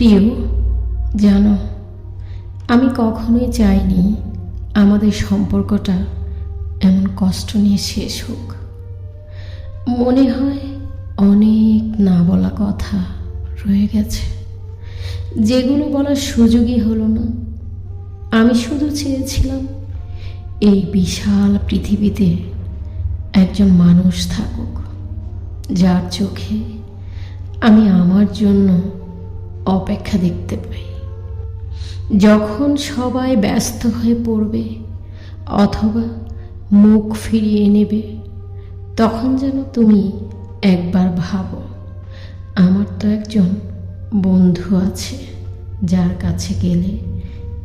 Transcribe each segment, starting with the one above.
প্রিয়, জানো, আমি কখনোই চাইনি আমাদের সম্পর্কটা এমন কষ্ট নিয়ে শেষ হোক। মনে হয় অনেক না বলা কথা রয়ে গেছে, যেগুলো বলার সুযোগই হলো না। আমি শুধু চেয়েছিলাম এই বিশাল পৃথিবীতে একজন মানুষ থাকুক, যার চোখে আমি আমার জন্য অপেক্ষা দেখতে পাই। যখন সবাই ব্যস্ত হয়ে পড়বে অথবা মুখ ফিরিয়ে নেবে, তখন যেন তুমি একবার ভাবো, আমার তো একজন বন্ধু আছে যার কাছে গেলে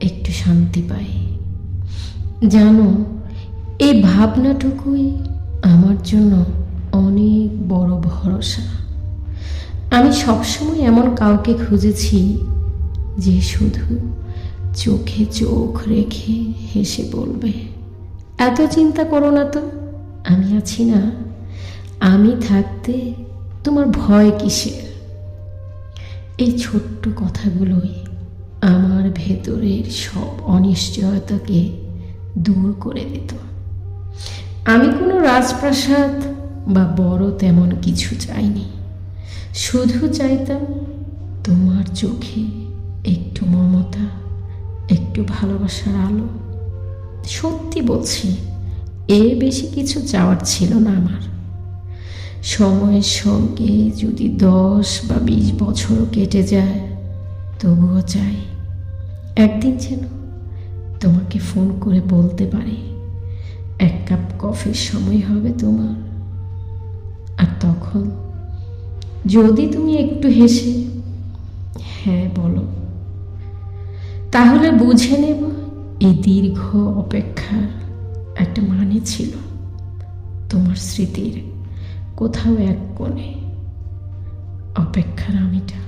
একটু শান্তি পাই। জানো, এই ভাবনাটুকুই আমার জন্য অনেক বড় ভরসা। আমি সবসময় এমন কাউকে খুঁজেছি যে শুধু চোখে চোখ রেখে হেসে বলবে, এত চিন্তা করো না তো, আমি আছি না, আমি থাকতে তোমার ভয় কিসের। এই ছোট্ট কথাগুলোই আমার ভেতরের সব অনিশ্চয়তাকে দূর করে দিত। আমি কোনো রাজপ্রাসাদ বা বড় তেমন কিছু চাইনি, শুধু চাইতাম তোমার চোখে একটু মমতা, একটু ভালোবাসার আলো। সত্যি বলছি, এর বেশি কিছু চাওয়ার ছিল না আমার। সময়ের সঙ্গে যদি 10 বা 20 বছরও কেটে যায়, তবুও চাই একদিন যেন তোমাকে ফোন করে বলতে পারি, 1 কাপ কফির সময় হবে তোমার। আর তখন যদি তুমি একটু হেসে হ্যাঁ বলো, তাহলে বুঝে নেব এই দীর্ঘ অপেক্ষার একটা মানে ছিল। তোমার স্মৃতির কোথাও এক কোণে অপেক্ষার আমিটা